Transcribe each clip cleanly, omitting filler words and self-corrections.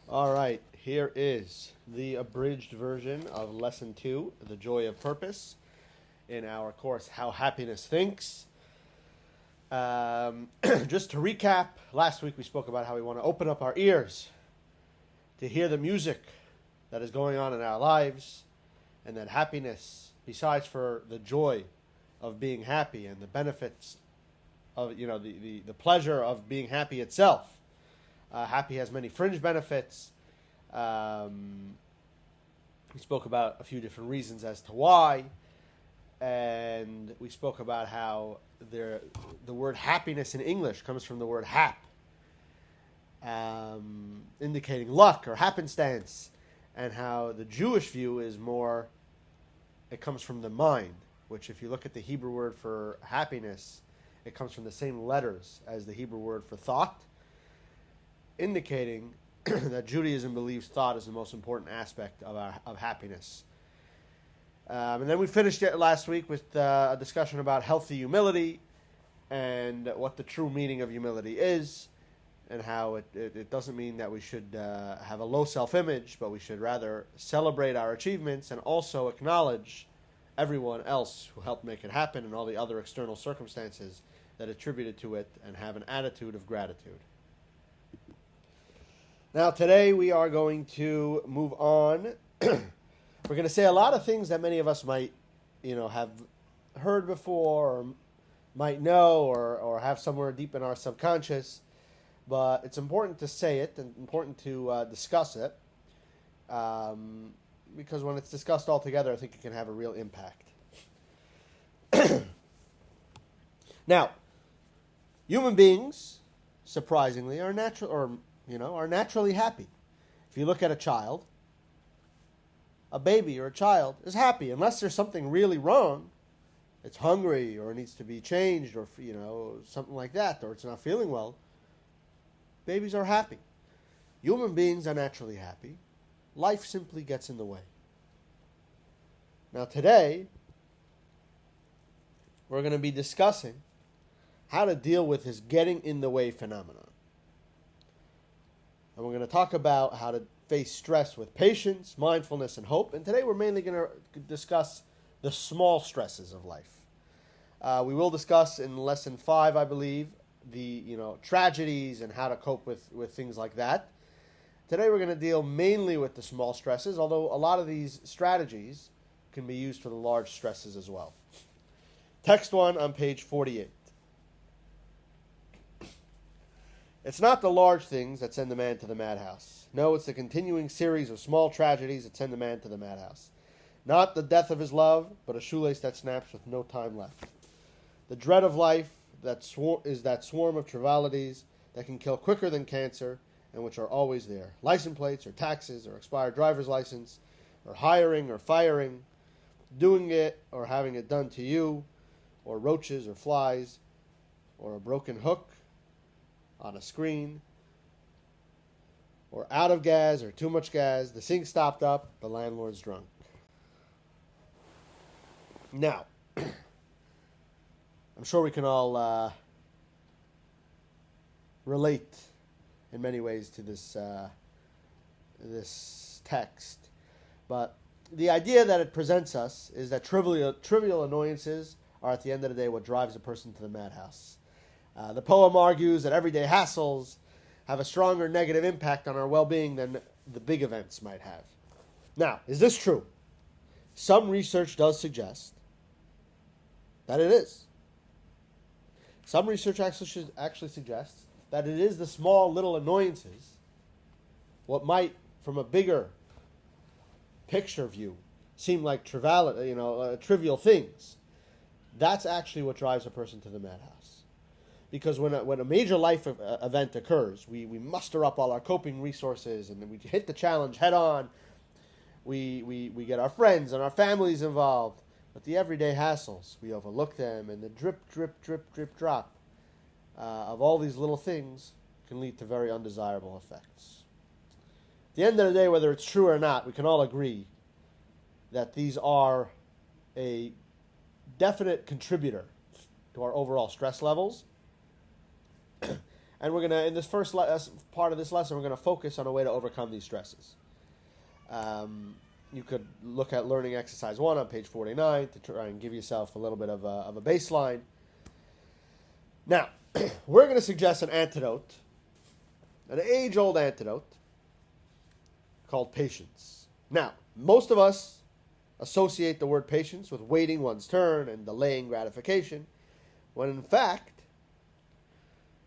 All right, here is the abridged version of Lesson 2, The Joy of Purpose, in our course, How Happiness Thinks. Just to recap, last week we spoke about how we want to open up our ears to hear the music that is going on in our lives, and that happiness, besides for the joy of being happy and the benefits of, the pleasure of being happy itself. Happy has many fringe benefits. We spoke about a few different reasons as to why, and we spoke about how the word happiness in English comes from the word hap, indicating luck or happenstance, and how the Jewish view is more, it comes from the mind, which if you look at the Hebrew word for happiness, it comes from the same letters as the Hebrew word for thought, indicating that Judaism believes thought is the most important aspect of happiness. And then we finished it last week with a discussion about healthy humility and what the true meaning of humility is, and how it doesn't mean that we should have a low self-image, but we should rather celebrate our achievements and also acknowledge everyone else who helped make it happen and all the other external circumstances that attributed to it, and have an attitude of gratitude. Now today we are going to move on. We're going to say a lot of things that many of us might, have heard before, or might know, or have somewhere deep in our subconscious. But it's important to say it and important to discuss it, because when it's discussed all together, I think it can have a real impact. Now, human beings, surprisingly, are naturally happy. If you look at a child, a baby or a child is happy unless there's something really wrong. It's hungry, or needs to be changed, or something like that, or it's not feeling well. Babies are happy. Human beings are naturally happy. Life simply gets in the way. Now today, we're going to be discussing how to deal with this getting in the way phenomenon. And we're going to talk about how to face stress with patience, mindfulness, and hope. And today we're mainly going to discuss the small stresses of life. We will discuss in lesson 5, I believe, the tragedies and how to cope with things like that. Today we're going to deal mainly with the small stresses, although a lot of these strategies can be used for the large stresses as well. Text 1 on page 48. It's not the large things that send a man to the madhouse. No, it's the continuing series of small tragedies that send a man to the madhouse. Not the death of his love, but a shoelace that snaps with no time left. The dread of life is that swarm of trivialities that can kill quicker than cancer, and which are always there. License plates, or taxes, or expired driver's license, or hiring or firing, doing it or having it done to you, or roaches or flies, or a broken hook on a screen, or out of gas or too much gas, the sink stopped up, the landlord's drunk. Now, I'm sure we can all relate in many ways to this text, but the idea that it presents us is that trivial annoyances are at the end of the day what drives a person to the madhouse. The poem argues that everyday hassles have a stronger negative impact on our well-being than the big events might have. Now, is this true? Some research does suggest that it is. Some research actually suggests that it is the small little annoyances, what might, from a bigger picture view, seem like trivial things. That's actually what drives a person to the madhouse. Because when a major life event occurs, we muster up all our coping resources and we hit the challenge head on. We get our friends and our families involved. But the everyday hassles, we overlook them, and the drip, drip, drip, drip, drop of all these little things can lead to very undesirable effects. At the end of the day, whether it's true or not, we can all agree that these are a definite contributor to our overall stress levels. And we're going to, in this first part of this lesson, we're going to focus on a way to overcome these stresses. You could look at learning exercise 1 on page 49 to try and give yourself a little bit of a baseline. Now, we're going to suggest an antidote, an age-old antidote called patience. Now, most of us associate the word patience with waiting one's turn and delaying gratification, when in fact,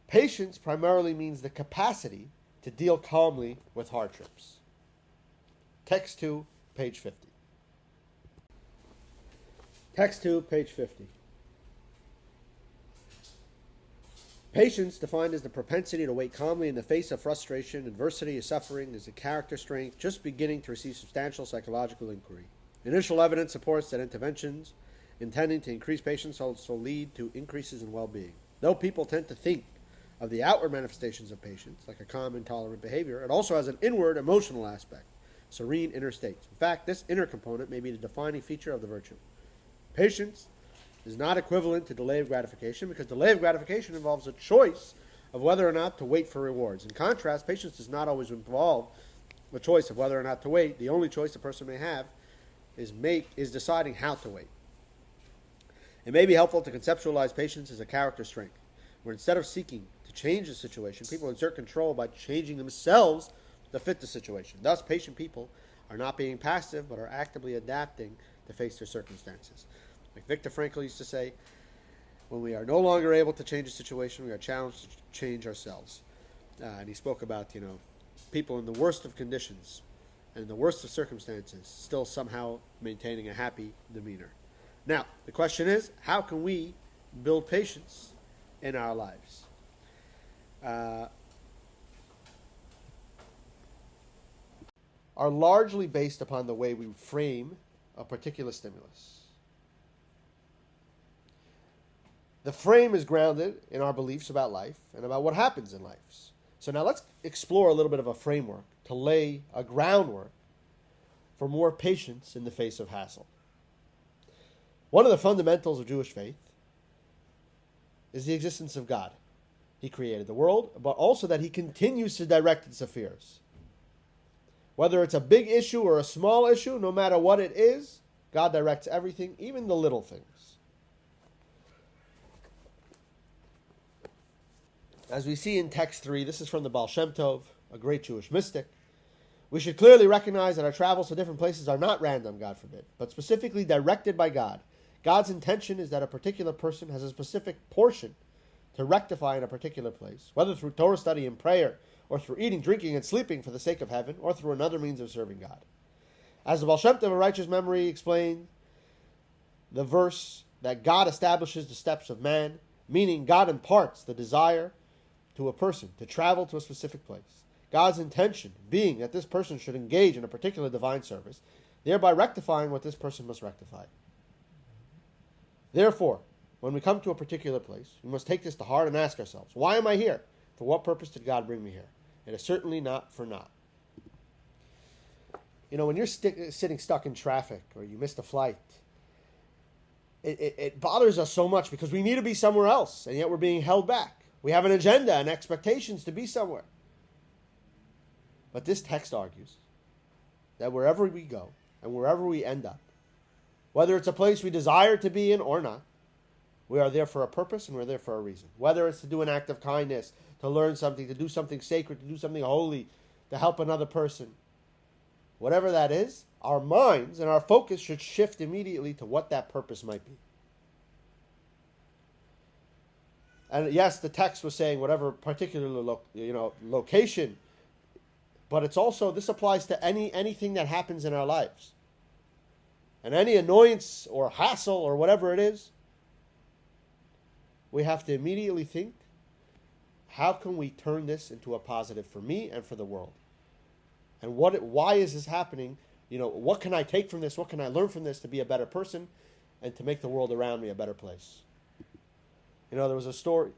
patience primarily means the capacity to deal calmly with hardships. Text 2, page 50. Text 2, page 50. Patience, defined as the propensity to wait calmly in the face of frustration, adversity, or suffering, is a character strength just beginning to receive substantial psychological inquiry. Initial evidence supports that interventions intending to increase patience also lead to increases in well-being. Though people tend to think of the outward manifestations of patience, like a calm and tolerant behavior, it also has an inward emotional aspect, serene inner states. In fact, this inner component may be the defining feature of the virtue. Patience is not equivalent to delay of gratification, because delay of gratification involves a choice of whether or not to wait for rewards. In contrast, patience does not always involve the choice of whether or not to wait. The only choice a person may have is deciding how to wait. It may be helpful to conceptualize patience as a character strength, where instead of seeking to change the situation, people exert control by changing themselves to fit the situation. Thus, patient people are not being passive, but are actively adapting to face their circumstances. Like Viktor Frankl used to say, when we are no longer able to change a situation, we are challenged to change ourselves. And he spoke about, people in the worst of conditions and in the worst of circumstances still somehow maintaining a happy demeanor. Now, the question is, how can we build patience in our lives? Are largely based upon the way we frame a particular stimulus. The frame is grounded in our beliefs about life and about what happens in life. So now let's explore a little bit of a framework to lay a groundwork for more patience in the face of hassle. One of the fundamentals of Jewish faith is the existence of God. He created the world, but also that he continues to direct its affairs. Whether it's a big issue or a small issue, no matter what it is, God directs everything, even the little things. As we see in text 3, this is from the Baal Shem Tov, a great Jewish mystic. We should clearly recognize that our travels to different places are not random, God forbid, but specifically directed by God. God's intention is that a particular person has a specific portion to rectify in a particular place, whether through Torah study and prayer, or through eating, drinking, and sleeping for the sake of heaven, or through another means of serving God. As the Baal Shem Tov, a righteous memory, explained the verse that God establishes the steps of man, meaning God imparts the desire to a person to travel to a specific place. God's intention being that this person should engage in a particular divine service, thereby rectifying what this person must rectify. Therefore, when we come to a particular place, we must take this to heart and ask ourselves, why am I here? For what purpose did God bring me here? It is certainly not for naught. When you're sitting stuck in traffic or you missed a flight, it bothers us so much because we need to be somewhere else, and yet we're being held back. We have an agenda and expectations to be somewhere. But this text argues that wherever we go and wherever we end up, whether it's a place we desire to be in or not, we are there for a purpose and we're there for a reason. Whether it's to do an act of kindness, to learn something, to do something sacred, to do something holy, to help another person. Whatever that is, our minds and our focus should shift immediately to what that purpose might be. And yes, the text was saying whatever particular location, but it's also, this applies to anything that happens in our lives. And any annoyance or hassle or whatever it is, we have to immediately think, how can we turn this into a positive for me and for the world? And why is this happening? What can I take from this? What can I learn from this to be a better person and to make the world around me a better place? There was a story.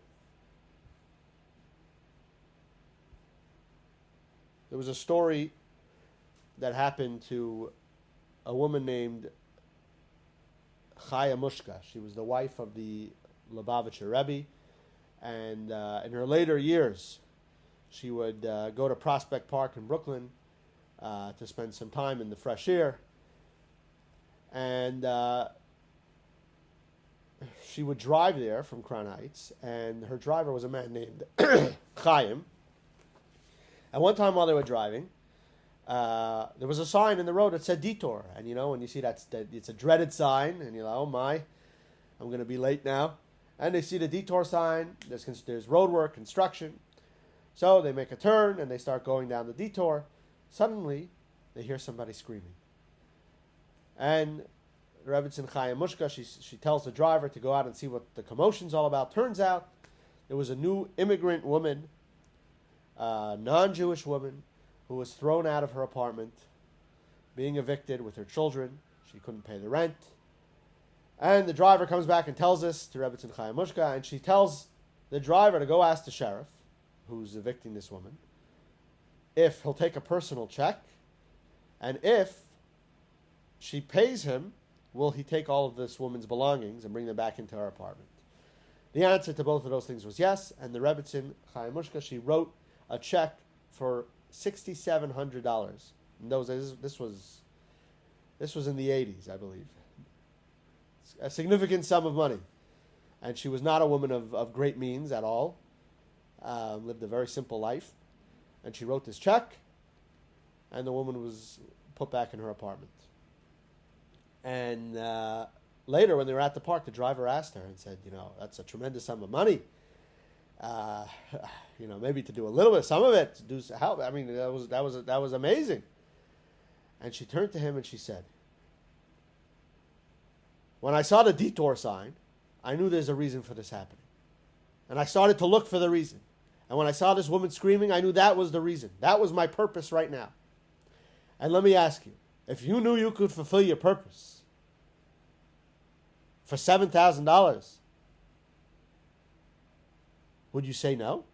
There was a story that happened to a woman named Chaya Mushka. She was the wife of the Lubavitcher Rebbe, And in her later years, she would go to Prospect Park in Brooklyn to spend some time in the fresh air. And she would drive there from Crown Heights, and her driver was a man named Chaim. And one time while they were driving, there was a sign in the road that said detour. And you know, when you see that, it's a dreaded sign, and you're like, oh my, I'm going to be late now. And they see the detour sign, there's road work, construction. So they make a turn, and they start going down the detour. Suddenly, they hear somebody screaming. And Rebbetzin Chaya Mushka, she tells the driver to go out and see what the commotion's all about. Turns out there was a new immigrant woman, non-Jewish woman, who was thrown out of her apartment, being evicted with her children. She couldn't pay the rent. And the driver comes back and tells this to Rebbetzin Chaya Mushka, and she tells the driver to go ask the sheriff, who's evicting this woman, if he'll take a personal check, and if she pays him, will he take all of this woman's belongings and bring them back into her apartment? The answer to both of those things was yes, and the Rebbetzin Chaya Mushka, she wrote a check for $6,700. In those days, this was in the 80s, I believe. It's a significant sum of money. And she was not a woman of great means at all. Lived a very simple life. And she wrote this check, and the woman was put back in her apartment. And later, when they were at the park, the driver asked her and said, you know, that's a tremendous sum of money. You know, maybe to do a little bit, some of it, to do help. I mean, that was amazing. And she turned to him and she said, when I saw the detour sign, I knew there's a reason for this happening. And I started to look for the reason. And when I saw this woman screaming, I knew that was the reason. That was my purpose right now. And let me ask you, if you knew you could fulfill your purpose for $7,000, would you say no?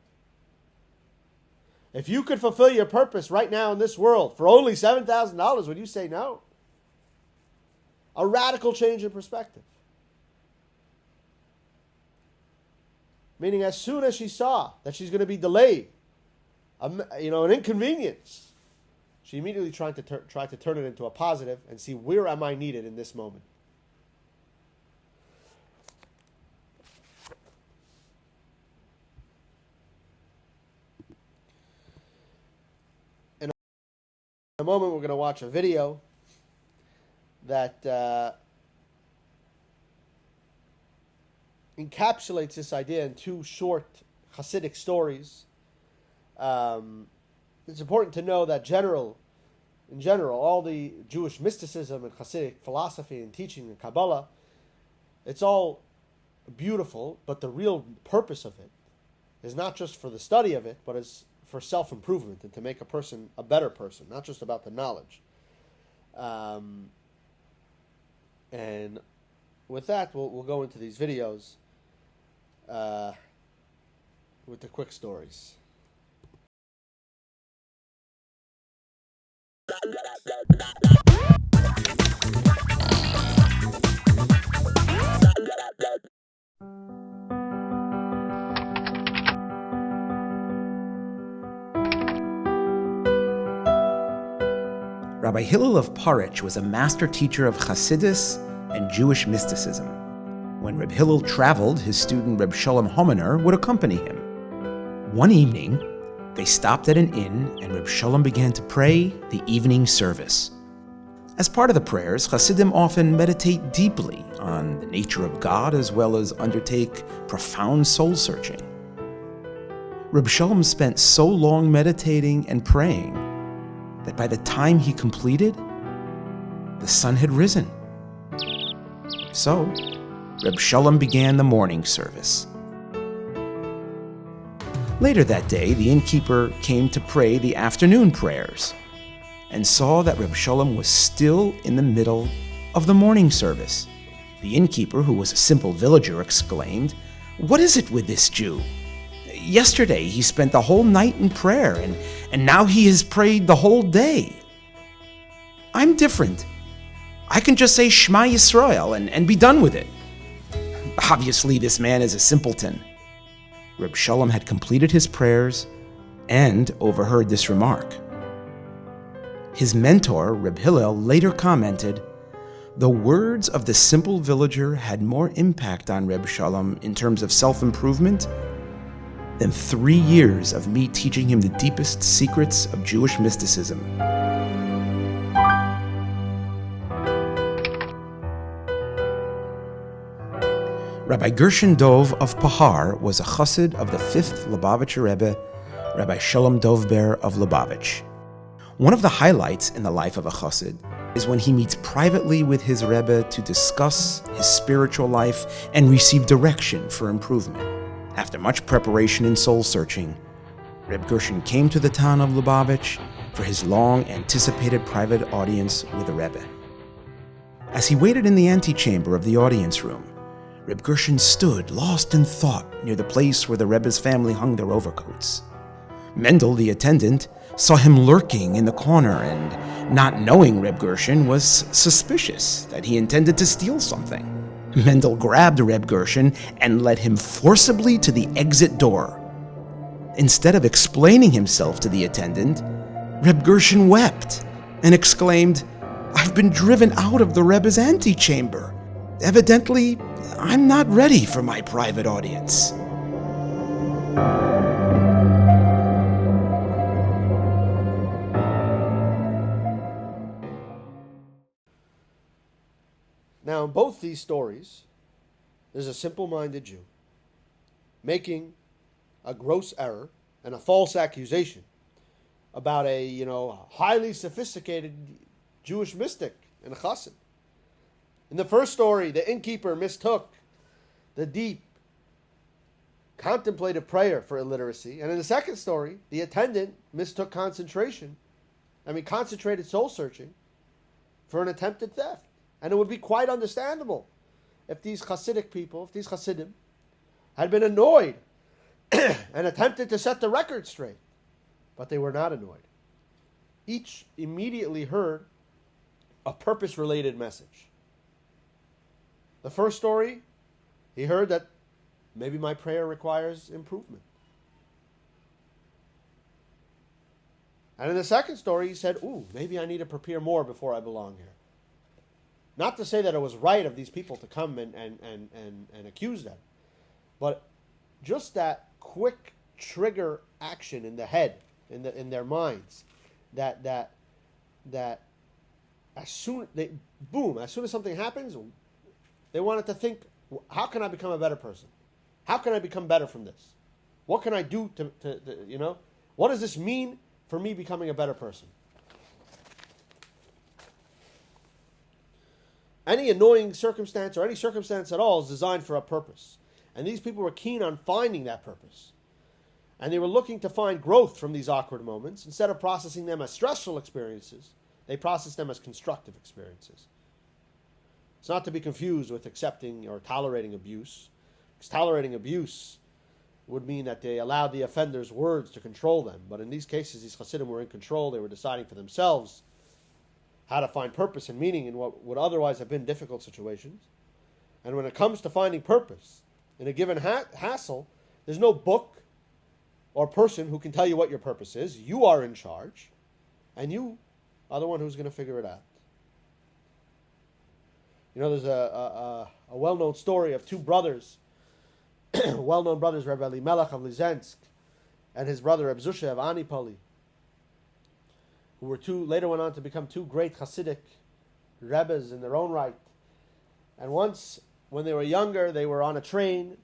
If you could fulfill your purpose right now in this world for only $7,000, would you say no? A radical change in perspective. Meaning, as soon as she saw that she's going to be delayed, an inconvenience, she immediately tried to turn it into a positive and see, where am I needed in this moment? In a moment, we're going to watch a video that encapsulates this idea in two short Hasidic stories. It's important to know that in general, all the Jewish mysticism and Hasidic philosophy and teaching and Kabbalah, it's all beautiful, but the real purpose of it is not just for the study of it, but it's for self-improvement and to make a person a better person, not just about the knowledge. And with that, we'll go into these videos with the quick stories. Rabbi Hillel of Parich was a master teacher of Hasidus and Jewish mysticism. When Reb Hillel traveled, his student Reb Sholem Homener would accompany him. One evening, they stopped at an inn and Reb Sholem began to pray the evening service. As part of the prayers, Hasidim often meditate deeply on the nature of God as well as undertake profound soul-searching. Reb Sholem spent so long meditating and praying that by the time he completed, the sun had risen. So, Reb Sholem began the morning service. Later that day, the innkeeper came to pray the afternoon prayers and saw that Reb Sholem was still in the middle of the morning service. The innkeeper, who was a simple villager, exclaimed, "What is it with this Jew? Yesterday he spent the whole night in prayer, and now he has prayed the whole day. I'm different. I can just say Shema Yisrael and be done with it." Obviously, this man is a simpleton. Reb Shalom had completed his prayers and overheard this remark. His mentor, Reb Hillel, later commented, "The words of the simple villager had more impact on Reb Shalom in terms of self-improvement than 3 years of me teaching him the deepest secrets of Jewish mysticism." Rabbi Gershon Dov of Pahar was a chassid of the 5th Lubavitcher Rebbe, Rabbi Shalom Dovber of Lubavitch. One of the highlights in the life of a chassid is when he meets privately with his Rebbe to discuss his spiritual life and receive direction for improvement. After much preparation and soul-searching, Reb Gershon came to the town of Lubavitch for his long-anticipated private audience with the Rebbe. As he waited in the antechamber of the audience room, Reb Gershon stood lost in thought near the place where the Rebbe's family hung their overcoats. Mendel, the attendant, saw him lurking in the corner and, not knowing Reb Gershon, was suspicious that he intended to steal something. Mendel grabbed Reb Gershon and led him forcibly to the exit door. Instead of explaining himself to the attendant, Reb Gershon wept and exclaimed, "I've been driven out of the Rebbe's antechamber. Evidently, I'm not ready for my private audience." Now, in both these stories, there's a simple-minded Jew making a gross error and a false accusation about a, highly sophisticated Jewish mystic and a chassid. In the first story, the innkeeper mistook the deep, contemplative prayer for illiteracy. And in the second story, the attendant mistook concentrated soul-searching for an attempted theft. And it would be quite understandable if these Hasidic people, if these Hasidim, had been annoyed and attempted to set the record straight. But they were not annoyed. Each immediately heard a purpose-related message. The first story, he heard that maybe my prayer requires improvement. And in the second story, he said, maybe I need to prepare more before I belong here. Not to say that it was right of these people to come and accuse them, but just that quick trigger action in the head, in their minds, that as soon as something happens, they wanted to think, how can I become a better person? How can I become better from this? What can I do to what does this mean for me becoming a better person? Any annoying circumstance or any circumstance at all is designed for a purpose. And these people were keen on finding that purpose. And they were looking to find growth from these awkward moments. Instead of processing them as stressful experiences, they processed them as constructive experiences. It's not to be confused with accepting or tolerating abuse. Because tolerating abuse would mean that they allowed the offender's words to control them. But in these cases, these Hasidim were in control. They were deciding for themselves how to find purpose and meaning in what would otherwise have been difficult situations. And when it comes to finding purpose in a given hassle, there's no book or person who can tell you what your purpose is. You are in charge, and you are the one who's going to figure it out. There's a well-known story of two brothers, well-known brothers, Rabbi Elimelech of Lizensk and his brother Reb Zusha of Anipoli, who later went on to become two great Hasidic Rebbes in their own right. And once, when they were younger, they were on a train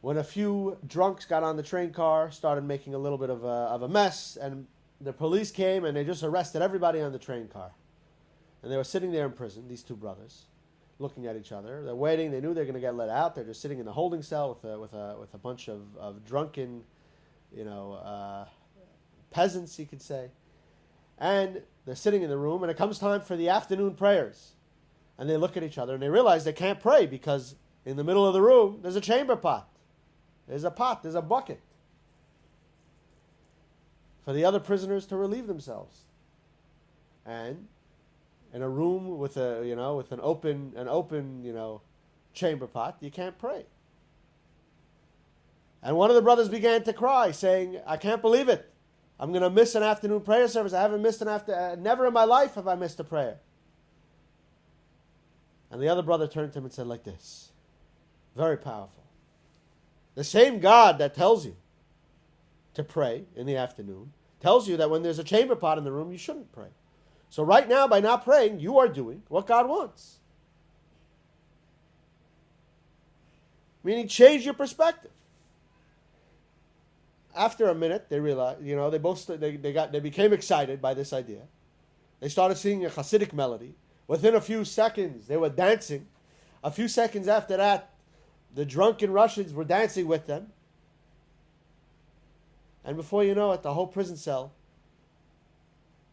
when a few drunks got on the train car, started making a little bit of a mess, and the police came and they just arrested everybody on the train car. And they were sitting there in prison, these two brothers, looking at each other. They're waiting. They knew they were going to get let out. They're just sitting in the holding cell with a bunch of drunken, peasants, you could say. And they're sitting in the room, and it comes time for the afternoon prayers. And they look at each other, and they realize they can't pray because in the middle of the room, there's a chamber pot. There's a pot, there's a bucket for the other prisoners to relieve themselves. And in a room with an open chamber pot, you can't pray. And one of the brothers began to cry, saying, I can't believe it. I'm going to miss an afternoon prayer service. I haven't missed never in my life have I missed a prayer. And the other brother turned to him and said like this, very powerful. The same God that tells you to pray in the afternoon tells you that when there's a chamber pot in the room, you shouldn't pray. So right now, by not praying, you are doing what God wants. Meaning, change your perspective. After a minute, they realized, they became excited by this idea. They started singing a Hasidic melody. Within a few seconds, they were dancing. A few seconds after that, the drunken Russians were dancing with them. And before you know it, the whole prison cell,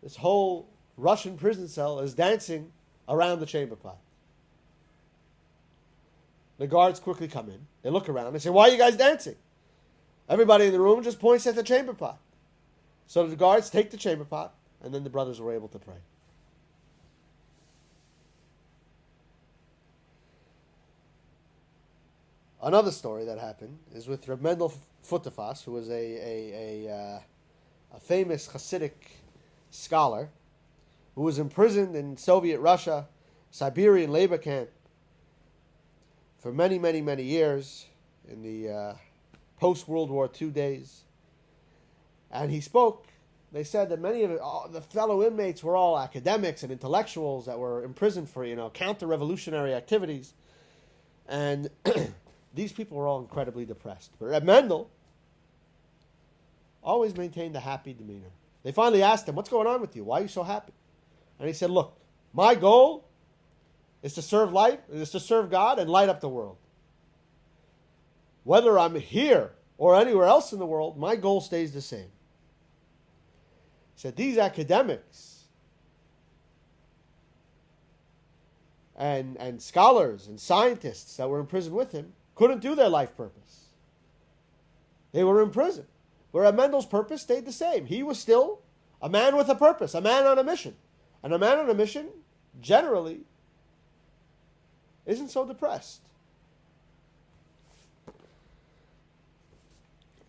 this whole Russian prison cell is dancing around the chamber pot. The guards quickly come in. They look around. They say, why are you guys dancing? Everybody in the room just points at the chamber pot. So the guards take the chamber pot, and then the brothers were able to pray. Another story that happened is with Reb Mendel Futerfas, who was a famous Hasidic scholar who was imprisoned in Soviet Russia, Siberian labor camp, for many, many, many years in the post-World War II days. And he spoke. They said that many of the fellow inmates were all academics and intellectuals that were imprisoned for, counter-revolutionary activities. And these people were all incredibly depressed. But Reb Mendel always maintained a happy demeanor. They finally asked him, what's going on with you? Why are you so happy? And he said, look, my goal is to serve God and light up the world. Whether I'm here or anywhere else in the world, my goal stays the same. He said, these academics and scholars and scientists that were in prison with him couldn't do their life purpose. They were in prison. Where Mendel's purpose stayed the same. He was still a man with a purpose, a man on a mission. And a man on a mission, generally, isn't so depressed.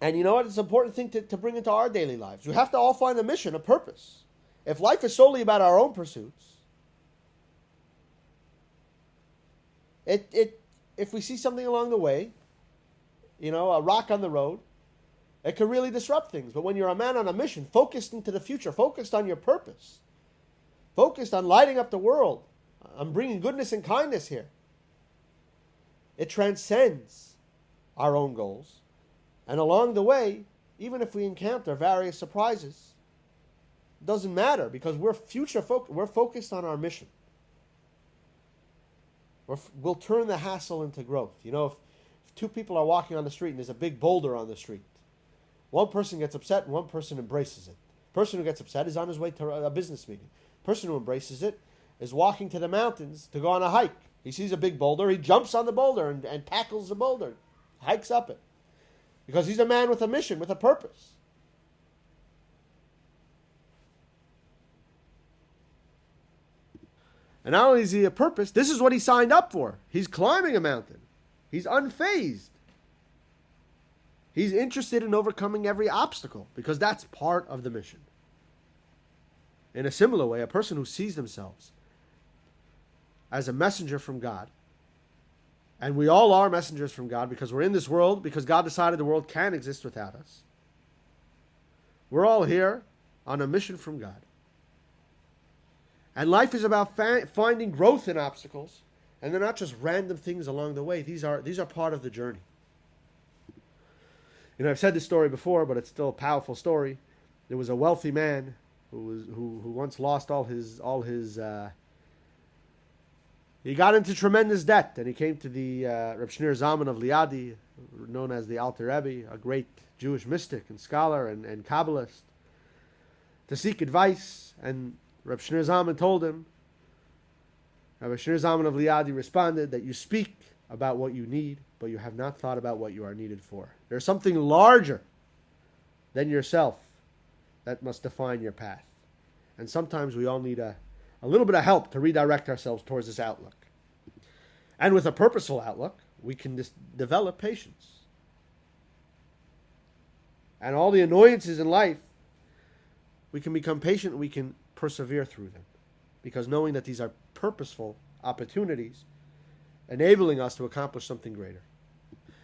And you know what? It's an important thing to bring into our daily lives. We have to all find a mission, a purpose. If life is solely about our own pursuits, if we see something along the way, a rock on the road, it could really disrupt things. But when you're a man on a mission, focused into the future, focused on your purpose, focused on lighting up the world, on bringing goodness and kindness here, it transcends our own goals. And along the way, even if we encounter various surprises, it doesn't matter because we're we're focused on our mission. We'll turn the hassle into growth. If two people are walking on the street and there's a big boulder on the street, one person gets upset and one person embraces it. The person who gets upset is on his way to a business meeting. The person who embraces it is walking to the mountains to go on a hike. He sees a big boulder, he jumps on the boulder and tackles the boulder, hikes up it. Because he's a man with a mission, with a purpose. And not only is he a purpose, this is what he signed up for. He's climbing a mountain. He's unfazed. He's interested in overcoming every obstacle because that's part of the mission. In a similar way, a person who sees themselves as a messenger from God, and we all are messengers from God because we're in this world, because God decided the world can't exist without us. We're all here on a mission from God. And life is about finding growth in obstacles, and they're not just random things along the way. These are part of the journey. I've said this story before, but it's still a powerful story. There was a wealthy man who once lost all his he got into tremendous debt, and he came to the Reb Shneur Zalman of Liadi, known as the Alter Rebbe, a great Jewish mystic and scholar and Kabbalist, to seek advice. And Reb Shneur Zalman told him, Reb Shneur Zalman of Liadi responded that you speak about what you need, but you have not thought about what you are needed for. There's something larger than yourself that must define your path. And sometimes we all need a little bit of help to redirect ourselves towards this outlook. And with a purposeful outlook, we can develop patience. and all the annoyances in life, we can become patient and we can persevere through them. Because knowing that these are purposeful opportunities, enabling us to accomplish something greater.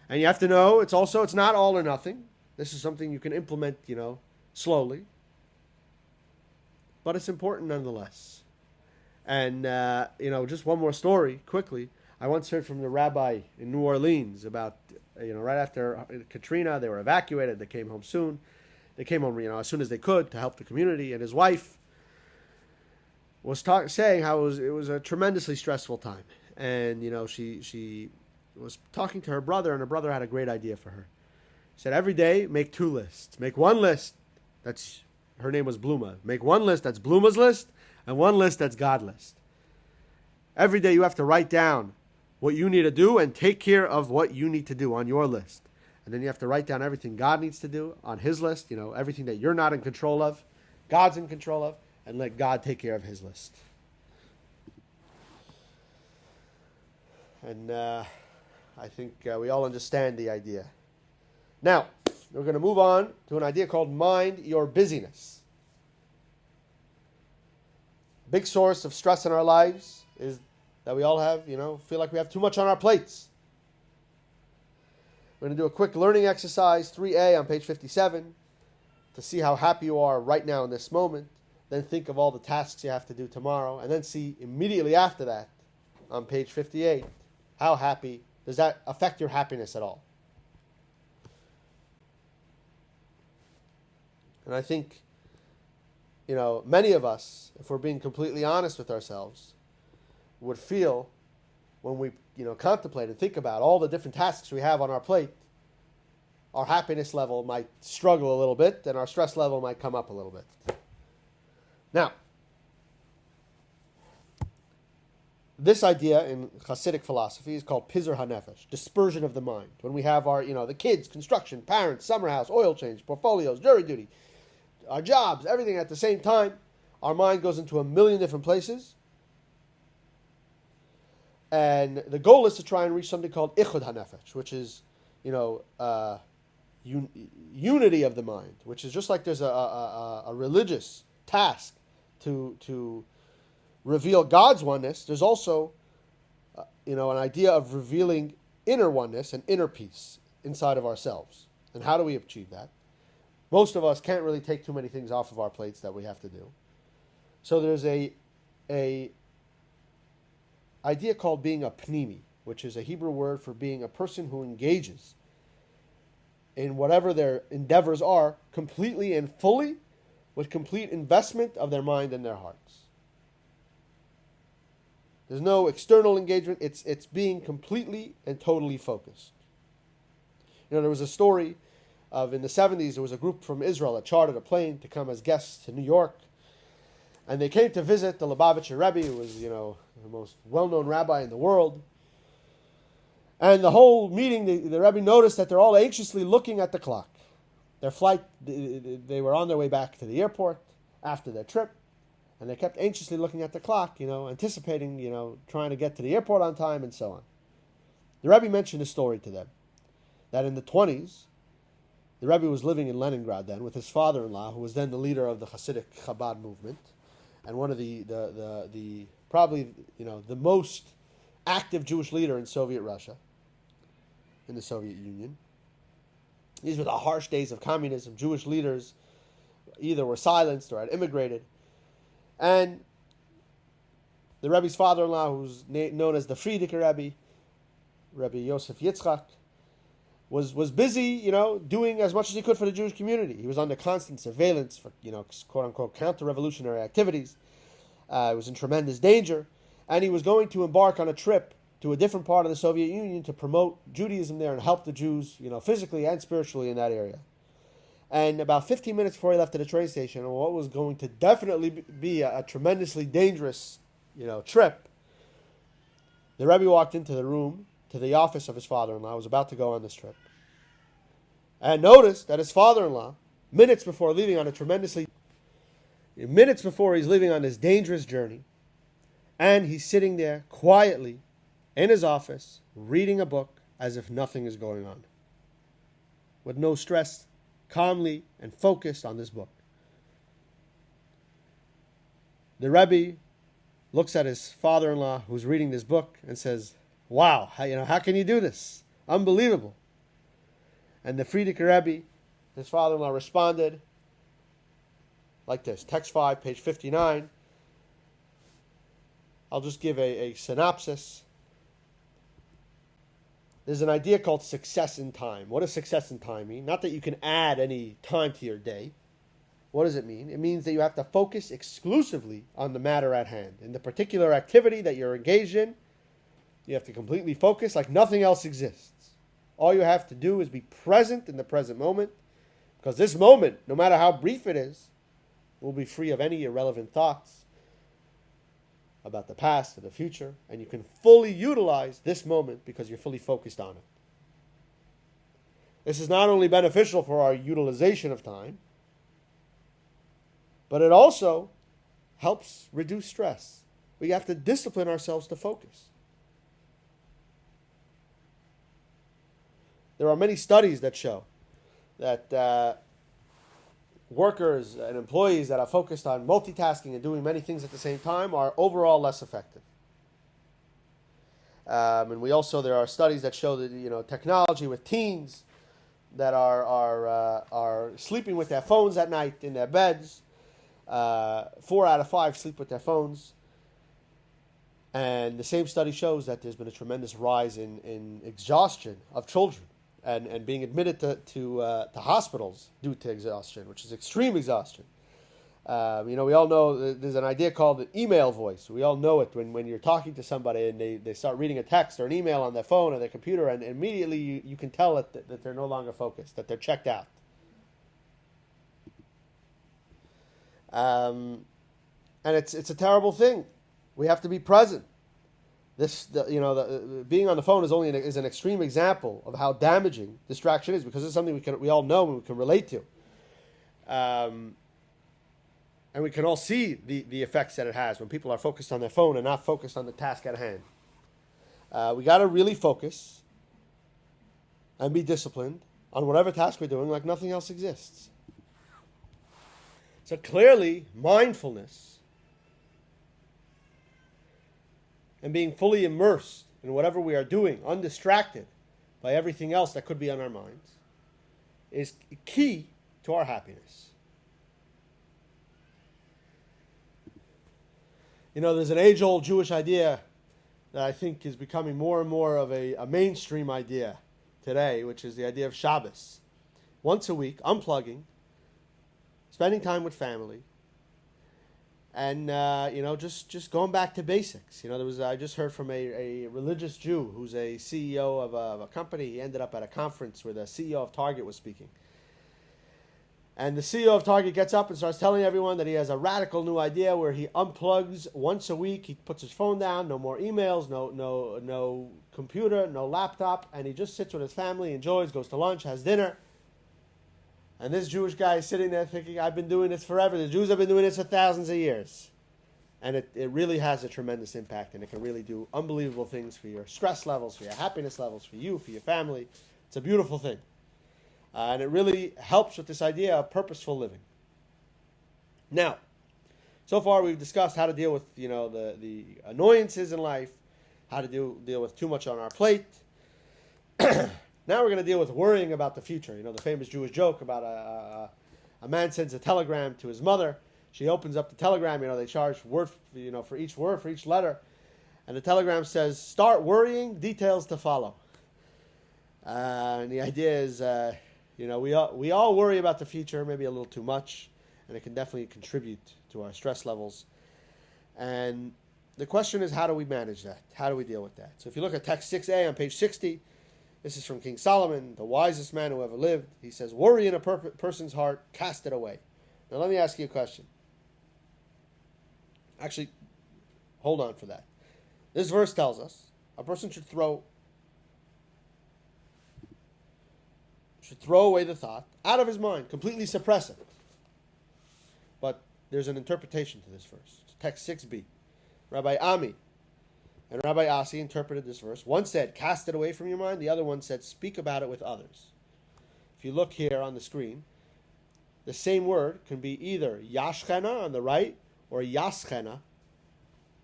And you have to know, it's not all or nothing. This is something you can implement, slowly. But it's important nonetheless. And, just one more story, quickly. I once heard from the rabbi in New Orleans about, right after Katrina, they were evacuated. They came home soon. They came home, as soon as they could to help the community. And his wife was saying how it was a tremendously stressful time. And, she was talking to her brother, and her brother had a great idea for her. He said, every day, make 2 lists. Make one list, her name was Bluma. Make one list that's Bluma's list, and one list that's God's list. Every day you have to write down what you need to do and take care of what you need to do on your list. And then you have to write down everything God needs to do on his list, everything that you're not in control of, God's in control of, and let God take care of his list. And I think we all understand the idea. Now, we're going to move on to an idea called mind your busyness. Big source of stress in our lives is that we all have, feel like we have too much on our plates. We're going to do a quick learning exercise, 3A on page 57, to see how happy you are right now in this moment. Then think of all the tasks you have to do tomorrow. And then see immediately after that, on page 58, how happy, does that affect your happiness at all? And I think, many of us, if we're being completely honest with ourselves, would feel when we, contemplate and think about all the different tasks we have on our plate, our happiness level might struggle a little bit and our stress level might come up a little bit. Now, this idea in Hasidic philosophy is called Pizur HaNefesh, dispersion of the mind. When we have our, the kids, construction, parents, summer house, oil change, portfolios, jury duty, our jobs, everything at the same time, our mind goes into a million different places. And the goal is to try and reach something called Ichud HaNefesh, which is, unity of the mind, which is just like there's a religious task to reveal God's oneness. There's also, an idea of revealing inner oneness and inner peace inside of ourselves. And how do we achieve that? Most of us can't really take too many things off of our plates that we have to do. So there's a idea called being a pnimi, which is a Hebrew word for being a person who engages in whatever their endeavors are completely and fully, with complete investment of their mind and their hearts. There's no external engagement. It's being completely and totally focused. There was a story of, in the 70s, there was a group from Israel that chartered a plane to come as guests to New York. And they came to visit the Lubavitcher Rebbe, who was, the most well-known rabbi in the world. And the whole meeting, the Rebbe noticed that they're all anxiously looking at the clock. Their flight, they were on their way back to the airport after their trip. And they kept anxiously looking at the clock, anticipating, trying to get to the airport on time and so on. The Rebbe mentioned a story to them, that in the 20s, the Rebbe was living in Leningrad then with his father-in-law, who was then the leader of the Hasidic Chabad movement, and one of the probably, the most active Jewish leader in Soviet Russia, in the Soviet Union. These were the harsh days of communism. Jewish leaders either were silenced or had immigrated. And the Rebbe's father-in-law, who's known as the Frierdiker Rebbe, Rebbe Yosef Yitzchak, was busy, doing as much as he could for the Jewish community. He was under constant surveillance for, quote-unquote, counter-revolutionary activities. He was in tremendous danger. And he was going to embark on a trip to a different part of the Soviet Union to promote Judaism there and help the Jews, physically and spiritually in that area. And about 15 minutes before he left at the train station, on what was going to definitely be a tremendously dangerous, trip, the Rebbe walked into the room, to the office of his father-in-law, who was about to go on this trip, and noticed that his father-in-law, minutes before he's leaving on this dangerous journey, and he's sitting there quietly in his office, reading a book as if nothing is going on, with no stress calmly and focused on this book. The Rebbe looks at his father-in-law who's reading this book and says, wow, how can you do this? Unbelievable. And the Frierdiker Rebbe, his father-in-law, responded like this. Text 5, page 59. I'll just give a synopsis. There's an idea called success in time. What does success in time mean? Not that you can add any time to your day. What does it mean? It means that you have to focus exclusively on the matter at hand. In the particular activity that you're engaged in, you have to completely focus like nothing else exists. All you have to do is be present in the present moment, because this moment, no matter how brief it is, will be free of any irrelevant thoughts about the past or the future, and you can fully utilize this moment because you're fully focused on it. This is not only beneficial for our utilization of time, but it also helps reduce stress. We have to discipline ourselves to focus. There are many studies that show that workers and employees that are focused on multitasking and doing many things at the same time are overall less effective. And there are studies that show that technology with teens that are sleeping with their phones at night in their beds. 4 out of 5 sleep with their phones. And the same study shows that there's been a tremendous rise in exhaustion of children and being admitted to hospitals due to exhaustion, which is extreme exhaustion. We all know there's an idea called the email voice. We all know it when you're talking to somebody and they start reading a text or an email on their phone or their computer, and immediately you can tell that they're no longer focused, that they're checked out. And it's a terrible thing. We have to be present. Being on the phone is an extreme example of how damaging distraction is, because it's something we all know and we can relate to, and we can all see the effects that it has when people are focused on their phone and not focused on the task at hand. We got to really focus and be disciplined on whatever task we're doing, like nothing else exists. So clearly, mindfulness and being fully immersed in whatever we are doing, undistracted by everything else that could be on our minds, is key to our happiness. There's an age-old Jewish idea that I think is becoming more and more of a mainstream idea today, which is the idea of Shabbos. Once a week, unplugging, spending time with family, and just going back to basics. I just heard from a religious Jew who's a CEO of a company. He ended up at a conference where the CEO of Target was speaking, and the CEO of Target gets up and starts telling everyone that he has a radical new idea where he unplugs once a week. He puts his phone down, no more emails, no computer, no laptop, and he just sits with his family, enjoys, goes to lunch, has dinner. And this Jewish guy is sitting there thinking, I've been doing this forever. The Jews have been doing this for thousands of years. And it really has a tremendous impact, and it can really do unbelievable things for your stress levels, for your happiness levels, for you, for your family. It's a beautiful thing. And it really helps with this idea of purposeful living. Now, so far we've discussed how to deal with the annoyances in life, how to deal with too much on our plate. Now we're going to deal with worrying about the future. The famous Jewish joke about a man sends a telegram to his mother. She opens up the telegram. They charge word, for each word, for each letter. And the telegram says, start worrying, details to follow. And the idea is, we all worry about the future, maybe a little too much, and it can definitely contribute to our stress levels. And the question is, how do we manage that? How do we deal with that? So if you look at text 6a on page 60, this is from King Solomon, the wisest man who ever lived. He says, worry in a person's heart, cast it away. Now let me ask you a question. Actually, hold on for that. This verse tells us a person should throw away the thought out of his mind, completely suppress it. But there's an interpretation to this verse. It's text 6b. Rabbi Ami and Rabbi Asi interpreted this verse. One said, cast it away from your mind. The other one said, speak about it with others. If you look here on the screen, the same word can be either yashchena on the right or yaschena,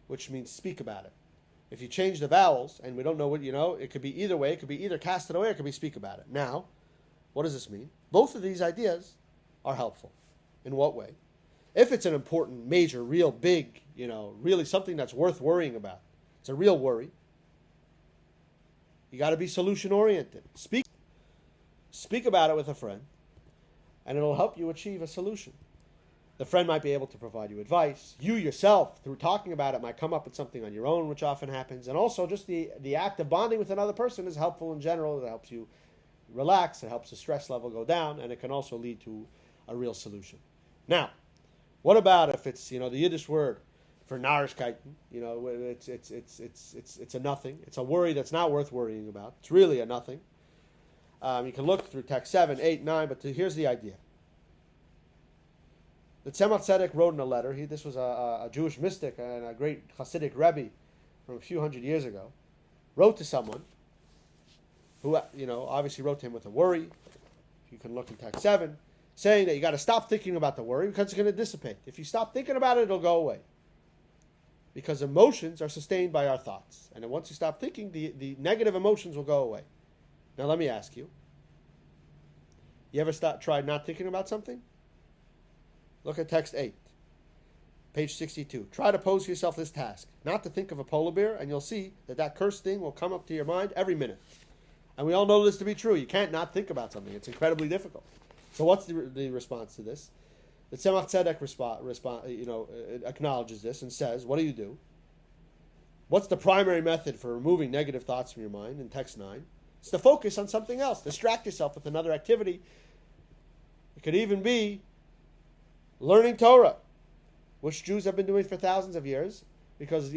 which means speak about it. If you change the vowels, and we don't know what, it could be either way. It could be either cast it away or it could be speak about it. Now, what does this mean? Both of these ideas are helpful. In what way? If it's an important, major, real big, really something that's worth worrying about, it's a real worry, you got to be solution-oriented. Speak about it with a friend, and it'll help you achieve a solution. The friend might be able to provide you advice. You yourself, through talking about it, might come up with something on your own, which often happens. And also, just the act of bonding with another person is helpful in general. It helps you relax. It helps the stress level go down, and it can also lead to a real solution. Now, what about if it's the Yiddish word for Narishkeiten? It's a nothing. It's a worry that's not worth worrying about. It's really a nothing. You can look through text 7, 8, 9, but here's the idea. The Tzemach Tzedek wrote in a letter. This was a Jewish mystic and a great Hasidic Rebbe from a few hundred years ago. Wrote to someone who, obviously wrote to him with a worry. You can look in text 7, saying that you got to stop thinking about the worry because it's going to dissipate. If you stop thinking about it, it'll go away. Because emotions are sustained by our thoughts. And then once you stop thinking, the negative emotions will go away. Now let me ask you. You ever tried not thinking about something? Look at text 8, page 62. Try to pose yourself this task, not to think of a polar bear, and you'll see that cursed thing will come up to your mind every minute. And we all know this to be true. You can't not think about something. It's incredibly difficult. So what's the response to this? The Tzemach Tzedek acknowledges this and says, what do? What's the primary method for removing negative thoughts from your mind in text 9? It's to focus on something else. Distract yourself with another activity. It could even be learning Torah, which Jews have been doing for thousands of years, because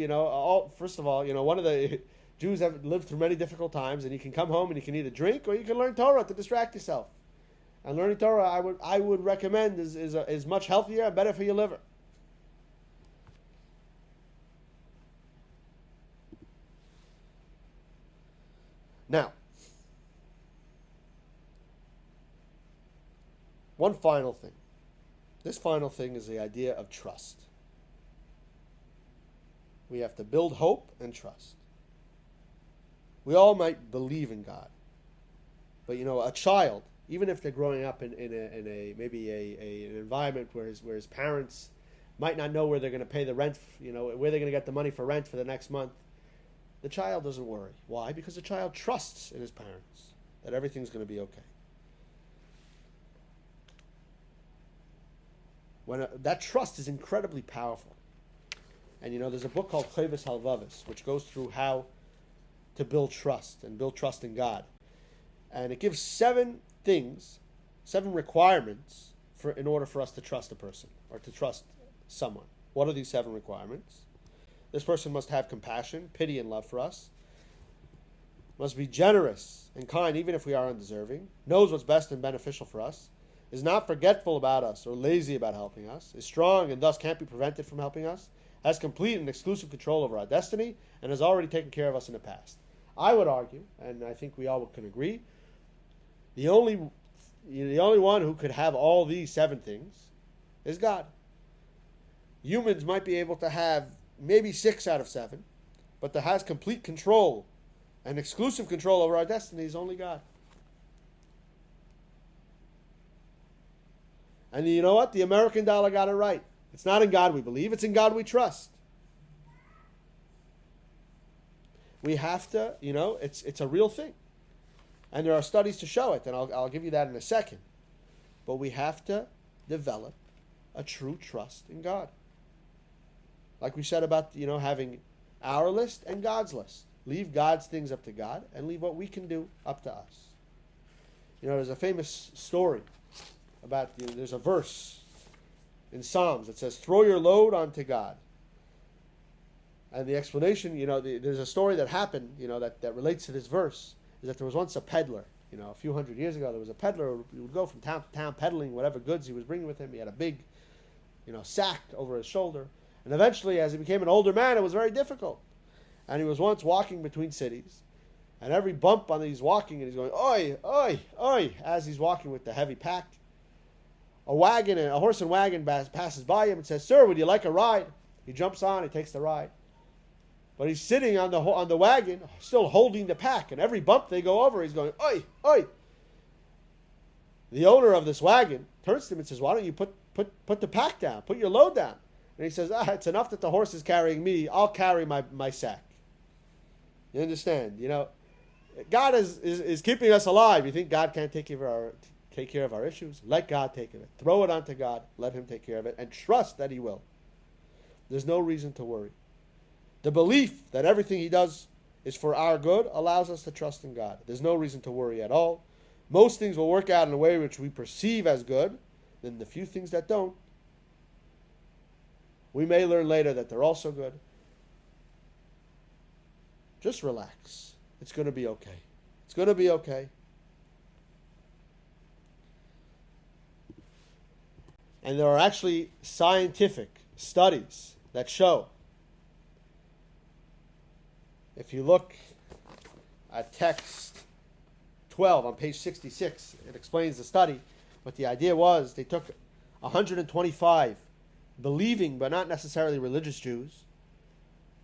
first of all, one of the Jews have lived through many difficult times, and you can come home and you can either drink or you can learn Torah to distract yourself. And learning Torah, I would recommend is much healthier and better for your liver. Now, one final thing. This final thing is the idea of trust. We have to build hope and trust. We all might believe in God, but a child, even if they're growing up in an environment where his parents might not know where they're going to pay the rent, where they're going to get the money for rent for the next month, the child doesn't worry. Why? Because the child trusts in his parents that everything's going to be okay. That trust is incredibly powerful. And there's a book called Chovos Halevavos, which goes through how to build trust and build trust in God. And it gives 7 requirements in order for us to trust a person or to trust someone. What are these 7 requirements? This person must have compassion, pity, and love for us. Must be generous and kind even if we are undeserving. Knows what's best and beneficial for us. Is not forgetful about us or lazy about helping us, is strong and thus can't be prevented from helping us, has complete and exclusive control over our destiny, and has already taken care of us in the past. I would argue, and I think we all can agree, the only one who could have all these 7 things is God. Humans might be able to have maybe 6 out of 7, but that has complete control and exclusive control over our destiny is only God. And you know what? The American dollar got it right. It's not in God we believe, it's in God we trust. We have to, it's a real thing. And there are studies to show it, and I'll give you that in a second. But we have to develop a true trust in God. Like we said about, having our list and God's list. Leave God's things up to God and leave what we can do up to us. There's a famous story about, there's a verse in Psalms that says, throw your load onto God. And the explanation, there's a story that happened, that relates to this verse, is that there was once a peddler. A few hundred years ago, there was a peddler who would go from town to town peddling whatever goods he was bringing with him. He had a big, sack over his shoulder. And eventually, as he became an older man, it was very difficult. And he was once walking between cities. And every bump on he's walking, and he's going, oi, oi, oi, as he's walking with the heavy pack. a horse and wagon passes by him and says, "Sir, would you like a ride?" He jumps on, he takes the ride. But he's sitting on the wagon, still holding the pack, and every bump they go over, he's going, "Oi, oi!" The owner of this wagon turns to him and says, "Why don't you put the pack down, put your load down?" And he says, "It's enough that the horse is carrying me. I'll carry my sack." You understand? God is keeping us alive. You think God can't take care of our issues? Let God take care of it. Throw it onto God. Let Him take care of it, and trust that He will. There's no reason to worry. The belief that everything He does is for our good allows us to trust in God. There's no reason to worry at all. Most things will work out in a way which we perceive as good, then the few things that don't, we may learn later that they're also good. Just relax. It's going to be okay. It's going to be okay. And there are actually scientific studies that show, if you look at text 12 on page 66, it explains the study. But the idea was they took 125 believing but not necessarily religious Jews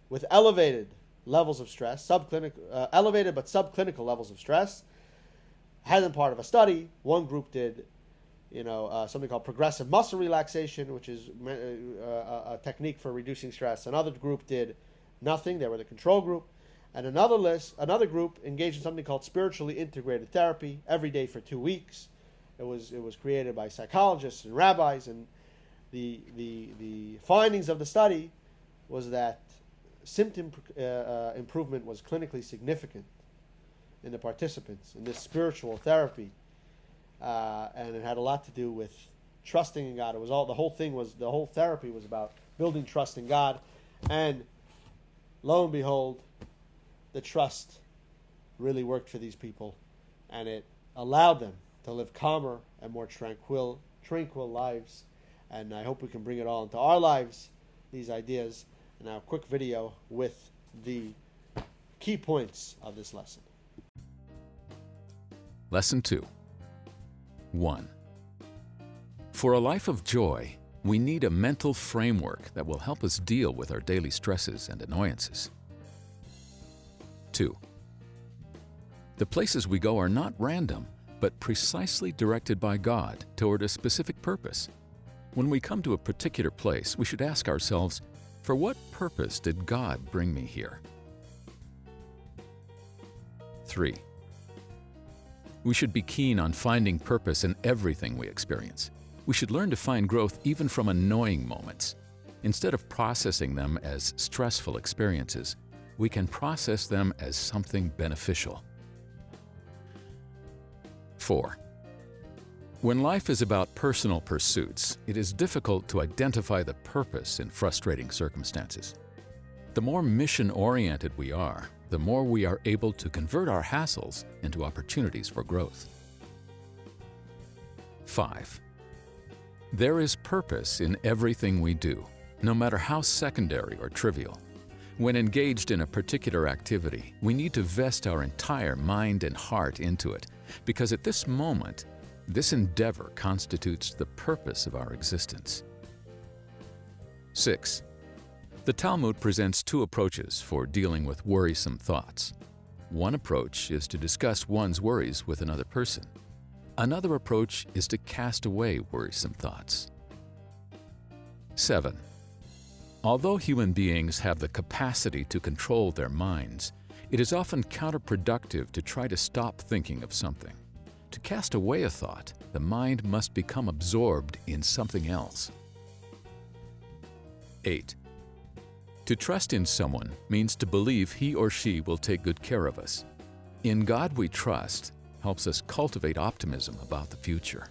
with elevated levels of stress, elevated but subclinical levels of stress, had them part of a study. One group did something called progressive muscle relaxation, which is a technique for reducing stress. Another group did nothing. They were the control group. And another group engaged in something called spiritually integrated therapy every day for 2 weeks. It was created by psychologists and rabbis, and the findings of the study was that symptom improvement was clinically significant in the participants in this spiritual therapy, and it had a lot to do with trusting in God. The whole therapy was about building trust in God, and lo and behold, the trust really worked for these people, and it allowed them to live calmer and more tranquil lives. And I hope we can bring it all into our lives, these ideas. And now a quick video with the key points of this lesson. Lesson 2. 1. For a life of joy, we need a mental framework that will help us deal with our daily stresses and annoyances. 2. The places we go are not random, but precisely directed by God toward a specific purpose. When we come to a particular place, we should ask ourselves, for what purpose did God bring me here? 3. We should be keen on finding purpose in everything we experience. We should learn to find growth even from annoying moments. Instead of processing them as stressful experiences, we can process them as something beneficial. 4. When life is about personal pursuits, it is difficult to identify the purpose in frustrating circumstances. The more mission-oriented we are, the more we are able to convert our hassles into opportunities for growth. 5. There is purpose in everything we do, no matter how secondary or trivial. When engaged in a particular activity, we need to vest our entire mind and heart into it, because at this moment, this endeavor constitutes the purpose of our existence. 6. The Talmud presents 2 approaches for dealing with worrisome thoughts. One approach is to discuss one's worries with another person. Another approach is to cast away worrisome thoughts. 7. Although human beings have the capacity to control their minds, it is often counterproductive to try to stop thinking of something. To cast away a thought, the mind must become absorbed in something else. 8. To trust in someone means to believe he or she will take good care of us. In God we trust helps us cultivate optimism about the future.